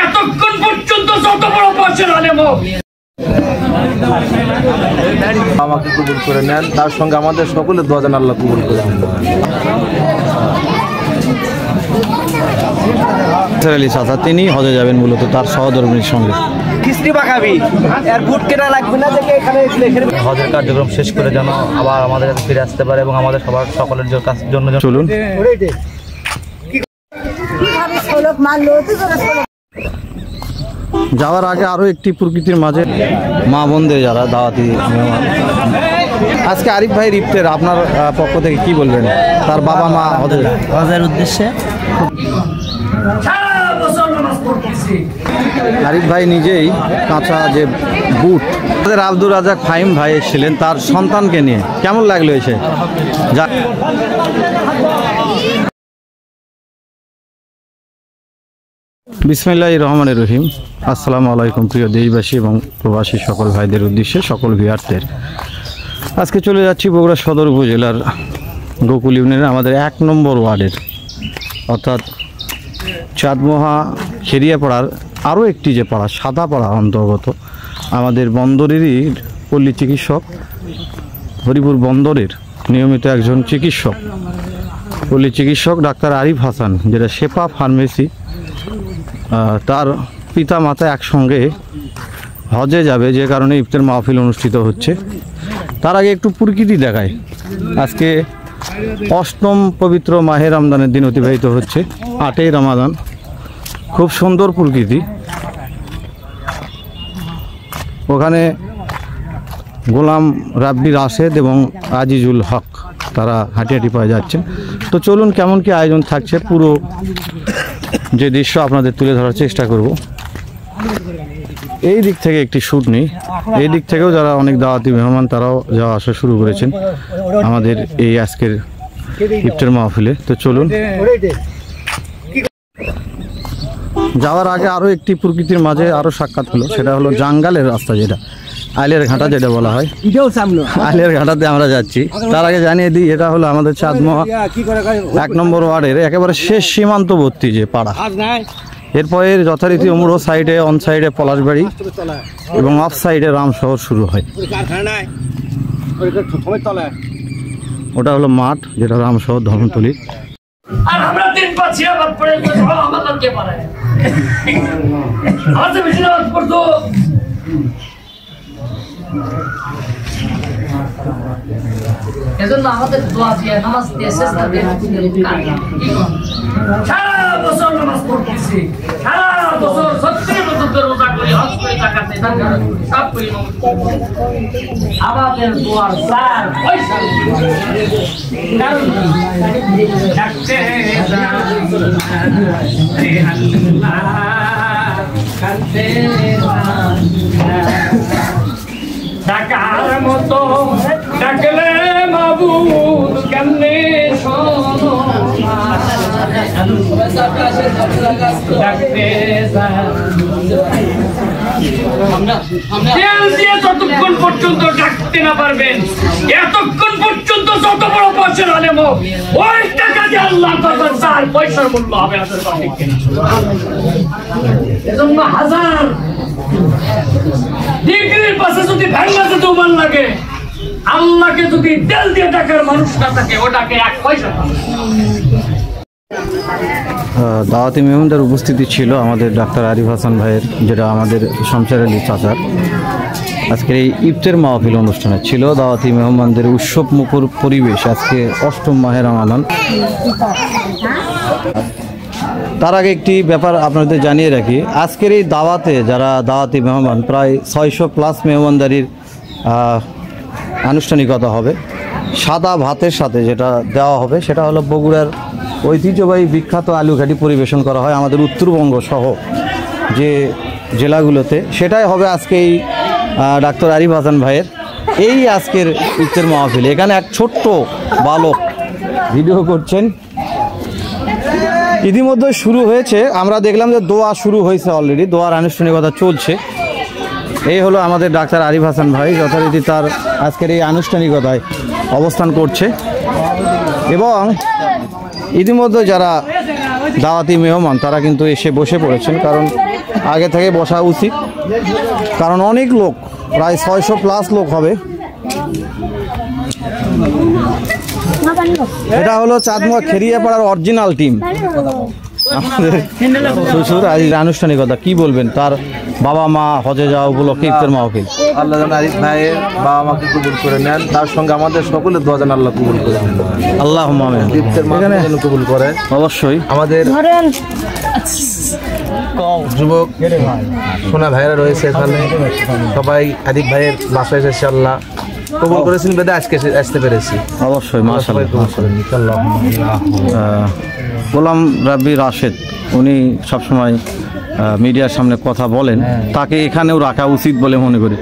এতক্ষণ পর্যন্ত যত বড় বর্ষের আলেম হোক আমাকে কবুল করে নেন, তার সঙ্গে আমাদের সকলের দোয়া যেন আল্লাহ কবুল করে নেন। আলী চাচা তিনি হজে যাবেন মূলত তার সহধর্মীর সঙ্গে। হজের কার্যক্রম শেষ করে যেন আবার আমাদের কাছে ফিরে আসতে পারে এবং আমাদের সবার সকলের জন্য চলুন। যাওয়ার আগে আরো একটি প্রকৃতির মাঝে মা বোনদের যারা দাওয়াতি আজকে আরিফ ভাইয়ের ইফতার আপনার পক্ষ থেকে কি বলবেন? তার বাবা মা হজের উদ্দেশ্যে আরিফ ভাই নিজেই কাঁচা যে বুট আমাদের আব্দুর রাজাক ফাহিম ভাই এসেছিলেন তার সন্তানকে নিয়ে, কেমন লাগলো এসে? বিসমিল্লাহির রহমানির রহিম। আসসালামু আলাইকুম প্রিয় দেশবাসী এবং প্রবাসী সকল ভাইদের উদ্দেশ্যে সকল ভিউয়ারদের আজকে চলে যাচ্ছি বগুড়া সদর উপজেলার গোকুল ইউনিয়নের আমাদের ১ নম্বর ওয়ার্ডের অর্থাৎ চাঁদমোহা খেরিয়াপাড়ার আরও একটি যে পাড়া সাদাপাড়া অন্তর্গত আমাদের বন্দরেরই পল্লী চিকিৎসক হরিপুর বন্দরের নিয়মিত একজন চিকিৎসক পল্লী চিকিৎসক ডাক্তার আরিফ হাসান, যেটা শেফা ফার্মেসি, তার পিতা মাতা একসঙ্গে হজে যাবে, যে কারণে ইফতার মাহফিল অনুষ্ঠিত হচ্ছে। তার আগে একটু প্রকৃতি দেখায়। আজকে ৮ম পবিত্র মাহে রমজানের দিন অতিবাহিত হচ্ছে, ৮ই রমাদান। খুব সুন্দর প্রকৃতি। ওখানে গোলাম রাব্বি রাশেদ এবং আজিজুল হক তারা হাঁটি হাঁটি পায়ে যাচ্ছেন। তো চলুন কেমন কি আয়োজন থাকছে পুরো যে দৃশ্য আপনাদের তুলে ধরার চেষ্টা করব। এই দিক থেকে একটি শ্যুট নেই, এই দিক থেকেও যারা অনেক দাওয়াতি মেহমান তারাও যাওয়া আসা শুরু করেছেন আমাদের এই আজকের ইফতার মাহফিলে। তো চলুন। যাওয়ার আগে আরও একটি প্রকৃতির মাঝে আরও সাক্ষাৎ হলো, সেটা হলো জাঙ্গালের রাস্তা, যেটা আইলের ঘাটা যেটা বলা হয়। আইলের ঘাটাতে আমরা যাচ্ছি। তার আগে জানিয়ে দিই এটা হলো আমাদের চাঁদমোহা ১ নম্বর ওয়ার্ডের একেবারে শেষ সীমান্তবর্তী যে পাড়া। এরপরে যথারীতি অমুড়ো সাইডে অন সাইডে পলাশবাড়ি এবং অফ সাইডে রামশহর শুরু হয়। ওটা হলো মাঠ, যেটা রামশহর ধর্মতলী। আর আমরা তিন পাঁচ আবার পড়ে আমাদেরকে পারে আমাদের বেশি নামাজ পড়তো। এজন্য আমাদের দোয়া দিয়ে নামাজ দিয়ে চেষ্টা দিয়ে সারা বছর নামাজ পড়তেছি, সারা বছর ৩৬ বছর রোজা করি, হজ করি, যাকাত দেই, সব করি। আমাদের দোয়ার স্যার পয়সা ডাকতে ডাকার মতো ডাকলে মাবুদ কেমনে শোনো ডাকতে যতক্ষণ পর্যন্ত ডাকতে না পারবেন, এতক্ষণ পর্যন্ত যত বড় বর্ষের আলেম হোক, ওই টাকা দিয়ে আল্লাহ চার পয়সার মূল্য হবে। এজন্য হাজার ডিগ্রির পাশে যদি ভ্যাংলাতে তোমার লাগে, আল্লাহকে যদি তেল দিয়ে টাকার মানুষ না থাকে, ওটাকে 1 পয়সা। দাওয়াতি মেহমানদের উপস্থিতি ছিল আমাদের ডাক্তার আরিফ হাসান ভাইয়ের, যেটা আমাদের শমশের আলী চাচার আজকের এই ইফতার মাহফিল অনুষ্ঠানে ছিল। দাওয়াতি মেহমানদের উৎসব মুখর পরিবেশ আজকে ৮ম মাহে রমাদান। তার আগে একটি ব্যাপার আপনাদের জানিয়ে রাখি, আজকের এই দাওয়াতে যারা দাওয়াতি মেহমান প্রায় ৬০০+ মেহমানদারির আনুষ্ঠানিকতা হবে। সাদা ভাতের সাথে যেটা দেওয়া হবে সেটা হলো বগুড়ার ঐতিহ্যবাহী বিখ্যাত আলুঘাটি পরিবেশন করা হয় আমাদের উত্তরবঙ্গ সহ যে জেলাগুলোতে, সেটাই হবে আজকে এই ডাক্তার আরিফ হাসান ভাইয়ের এই আজকের ইফতার মাহফিল। এখানে এক ছোট্ট বালক ভিডিও করছেন। ইতিমধ্যে শুরু হয়েছে, আমরা দেখলাম যে দোয়া শুরু হয়েছে, অলরেডি দোয়ার আনুষ্ঠানিকতা চলছে। এই হলো আমাদের ডাক্তার আরিফ হাসান ভাই, যথারীতি তার আজকের এই আনুষ্ঠানিকতায় অবস্থান করছে। এবং ইতিমধ্যে যারা দাওয়াতি মেহমান তারা কিন্তু এসে বসে পড়েছেন, কারণ আগে থেকে বসা উচিত, কারণ অনেক লোক, প্রায় 600+ লোক হবে। এটা হলো চাঁদমুয়া খেরিয়াপাড়ার অরিজিনাল টিম। আমাদের শ্বশুর আজ আনুষ্ঠানিকতা কি বলবেন, তার বাবা মা হজে যাওয়া উপলক্ষে ইফতার মাহফিল। আল্লাহ যেন আরিফ ভাইয়ের বাবা মাকে কবুল করে নেন, তার সঙ্গে আমাদের সকলের দোয়া যেন আল্লাহ কবুল করে নেন। আল্লাহুম্মা আমিন। ইফতার মাহফিল যেন কবুল করে। অবশ্যই আমাদের যুবক সোনা ভাইরা রয়েছে এখানে, সবাই আরিফ ভাইয়ের বাসায় এসেছে, আল্লাহ কবুল করেছেন বেদে আজকে আসতে পেরেছি। অবশ্যই সবাই কবুল করেন ইনশাআল্লাহ। গোলাম রাব্বি রাশেদ উনি সবসময় মিডিয়ার সামনে কথা বলেন, তাকে এখানেও রাখা উচিত বলে মনে করি।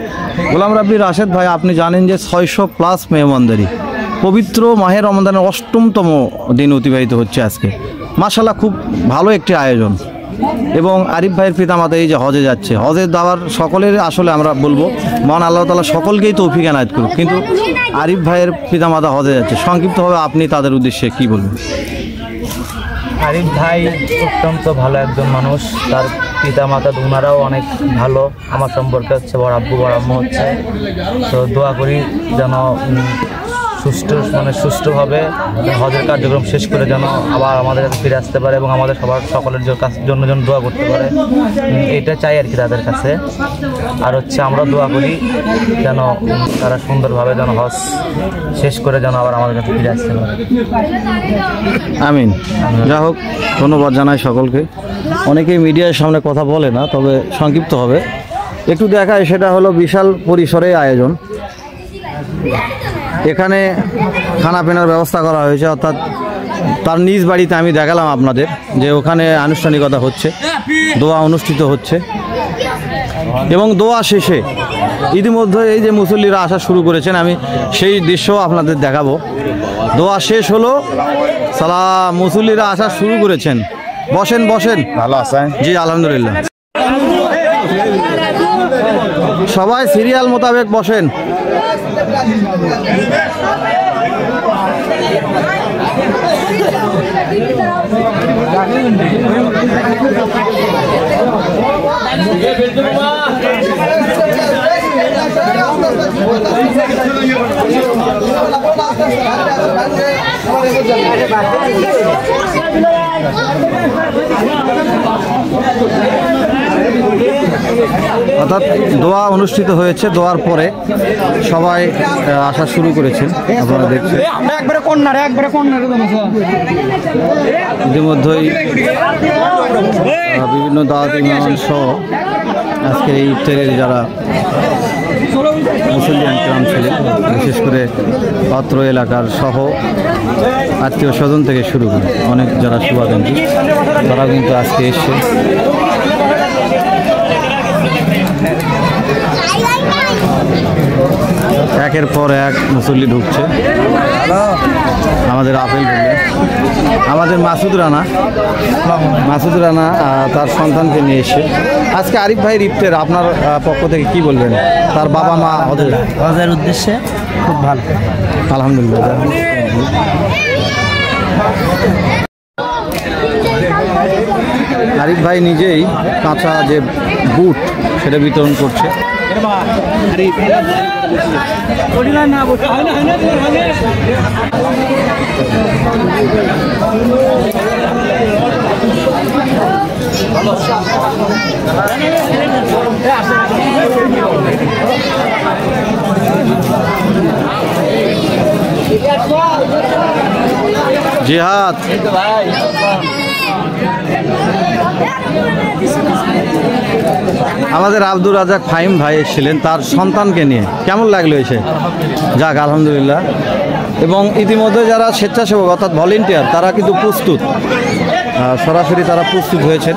গোলাম রাব্বি রাশেদ ভাই, আপনি জানেন যে 600+ মেহমানদারি, পবিত্র মাহে রমজানের 8মতম দিন অতিবাহিত হচ্ছে আজকে। মাশাআল্লাহ, খুব ভালো একটি আয়োজন। এবং আরিফ ভাইয়ের পিতামাতা এই যে হজে যাচ্ছে, হজের দাওয়ার সকলের আসলে আমরা বলবো মহান আল্লাহ তাআলা সকলকেই তৌফিক এনায়েত করুক, কিন্তু আরিফ ভাইয়ের পিতামাতা হজে যাচ্ছে, সংক্ষিপ্তভাবে আপনি তাদের উদ্দেশ্যে কি বলবেন? আরিফ ভাই অত্যন্ত ভালো একজন মানুষ, তার পিতা মাতা ওনারাও অনেক ভালো। আমার সম্পর্কে হচ্ছে বড় আব্বু বড় আম্মু হচ্ছে, তো দোয়া করি যেন সুষ্ঠুভাবে হজের কার্যক্রম শেষ করে যেন আবার আমাদের কাছে ফিরে আসতে পারে এবং আমাদের সকলের জন্য যেন দোয়া করতে পারে, এটা চাই আর কি তাদের কাছে। আর হচ্ছে আমরা দোয়া করি যেন তারা সুন্দরভাবে যেন হজ শেষ করে যেন আবার আমাদের কাছে ফিরে আসতে পারে। আমিন। যা হোক, ধন্যবাদ জানাই সকলকে। অনেকেই মিডিয়ার সামনে কথা বলে না, তবে সংক্ষিপ্ত হবে একটু দেখায়। সেটা হলো বিশাল পরিসরে আয়োজন। এখানে খানাপিনার ব্যবস্থা করা হয়েছে, অর্থাৎ তার নিজ বাড়িতে আমি দেখালাম আপনাদের যে ওখানে আনুষ্ঠানিকতা হচ্ছে, দোয়া অনুষ্ঠিত হচ্ছে এবং দোয়া শেষে ইতিমধ্যে এই যে মুসল্লিরা আসা শুরু করেছেন, আমি সেই দৃশ্য আপনাদের দেখাবো। দোয়া শেষ হলো, সালাম, মুসল্লিরা আসা শুরু করেছেন। বসেন বসেন। ভালো আছেন? জি আলহামদুলিল্লাহ। সবাই সিরিয়াল মোতাবেক বসেন। অর্থাৎ দোয়া অনুষ্ঠিত হয়েছে, দোয়ার পরে সবাই আসা শুরু করেছেন, আপনারা দেখছেন। ইতিমধ্যেই বিভিন্ন দাওয়াতি মেহমান সহ আজকের এই ইফতারের যারা মুসলিম গ্রাম ছিলেন, বিশেষ করে পাত্র এলাকার সহ আত্মীয় স্বজন থেকে শুরু করে অনেক যারা শুভাকাঙ্ক্ষী, তারা কিন্তু আজকে এসছে। একের পর এক মুসল্লি ঢুকছে। আমাদের আপেল বললেন, আমাদের মাসুদ রানা তার সন্তানকে নিয়ে এসে আজকে আরিফ ভাইয়ের ইফতার, আপনার পক্ষ থেকে কি বলবেন? তার বাবা মা হজের উদ্দেশ্যে খুব ভালো, আলহামদুলিল্লাহ। আরিফ ভাই নিজেই কাঁচা যে বুট সেটা বিতরণ করছে। জিহাদ আমাদের আব্দুর রাজাক ফাহিম ভাই এসেছিলেন তার সন্তানকে নিয়ে, কেমন লাগলো এসে? যাক আলহামদুলিল্লাহ। এবং ইতিমধ্যে যারা স্বেচ্ছাসেবক অর্থাৎ ভলেন্টিয়ার তারা কিন্তু প্রস্তুত, সরাসরি তারা প্রস্তুত হয়েছেন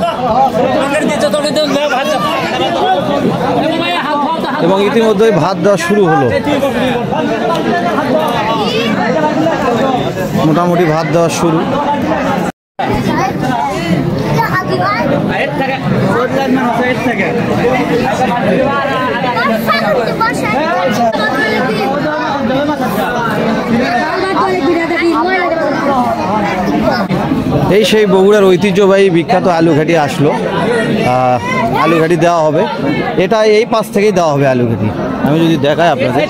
এবং ইতিমধ্যেই ভাত দেওয়া শুরু হলো। মোটামুটি ভাত দেওয়া শুরু। এই সেই বগুড়ার ঐতিহ্যবাহী বিখ্যাত আলু ঘাটি আসলো। আলু ঘাটি দেওয়া হবে, এটা এই পাশ থেকেই দেওয়া হবে আলু ঘাটি। আমি যদি দেখাই আপনাদের,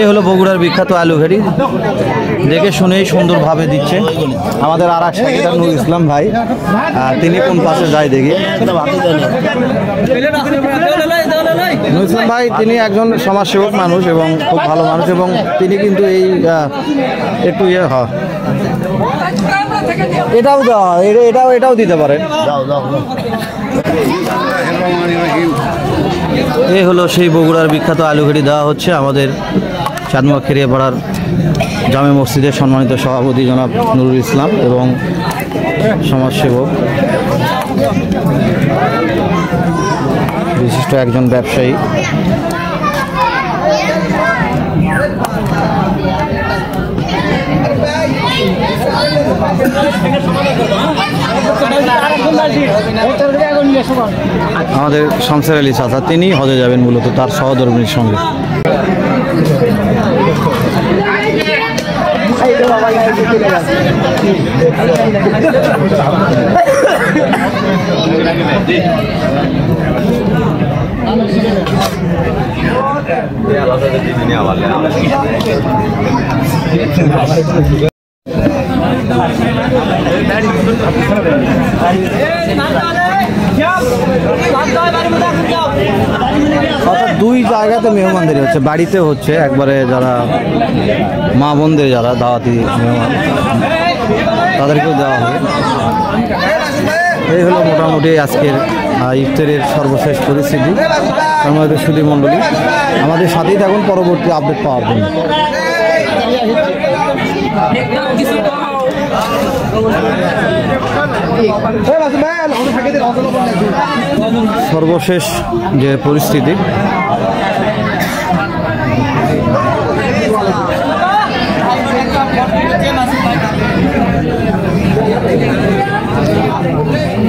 এই হলো বগুড়ার বিখ্যাত আলু ঘাটি। দেখে শুনেই সুন্দরভাবে দিচ্ছে আমাদের আর এক সাথী নুর ইসলাম ভাই। তিনি কোন পাশে যায় দেখি। নুর ইসলাম ভাই তিনি একজন সমাজসেবক মানুষ এবং খুব ভালো মানুষ, এবং তিনি কিন্তু এই একটু ইয়ে হয়, এটাও দেওয়া হয়, এটাও দিতে পারেন। এই হলো সেই বগুড়ার বিখ্যাত আলু ঘাটি দেওয়া হচ্ছে আমাদের চাঁদমা খেরিয়াপাড়ার জামে মসজিদের সম্মানিত সভাপতি জনাব নুরুল ইসলাম এবং সমাজসেবক বিশিষ্ট একজন ব্যবসায়ী। আমাদের শামসের আলী চাচা তিনি হজে যাবেন মূলত তার সহধর্মীর সঙ্গে। অর্থাৎ দুই জায়গাতে মেহমানদারি হচ্ছে, বাড়িতে হচ্ছে একবারে যারা মা বোনদের যারা দাওয়াতি মেহমান তাদেরকেও দেওয়া হবে। এই হলো মোটামুটি আজকের ইফতারের সর্বশেষ পরিস্থিতি। আমাদের সুধী মণ্ডলী আমাদের সাথেই থাকুন পরবর্তী আপডেট পাওয়ার জন্য। সর্বশেষ যে পরিস্থিতি,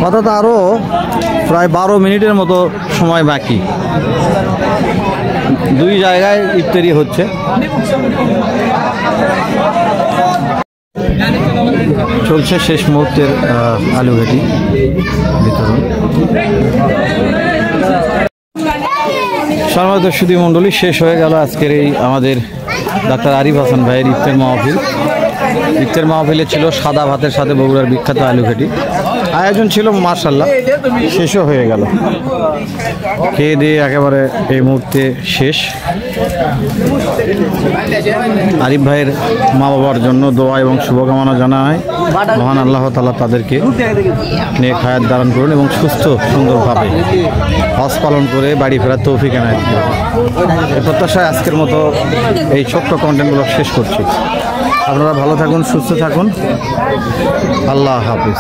অর্থাৎ আরো প্রায় 12 মিনিটের মতো সময় বাকি। দুই জায়গায় ইফতারি হচ্ছে। চলছে শেষ মুহূর্তের আলু ঘাটি বিতরণ। সম্মানিত সুধী মণ্ডলী, শেষ হয়ে গেল আজকের এই আমাদের ডাক্তার আরিফ হাসান ভাইয়ের ইফতার মাহফিল। ইফতার মাহফিলে ছিল সাদা ভাতের সাথে বগুড়ার বিখ্যাত আলু ঘাটি। আয়োজন ছিল মাশাআল্লাহ, শেষও হয়ে গেল। খেয়ে দিয়ে একেবারে এই মুহূর্তে শেষ। আরিফ ভাইয়ের মা বাবার জন্য দোয়া এবং শুভকামনা জানা হয়। মহান আল্লাহ তাআলা তাদেরকে নেক হায়াত দান করুন এবং সুস্থ সুন্দরভাবে হজ পালন করে বাড়ি ফেরার তৌফিক এনায়েত করুন। এই প্রত্যাশায় আজকের মতো এই ছোট্ট কন্টেন্টগুলো শেষ করছি। আপনারা ভালো থাকুন, সুস্থ থাকুন। আল্লাহ হাফিজ।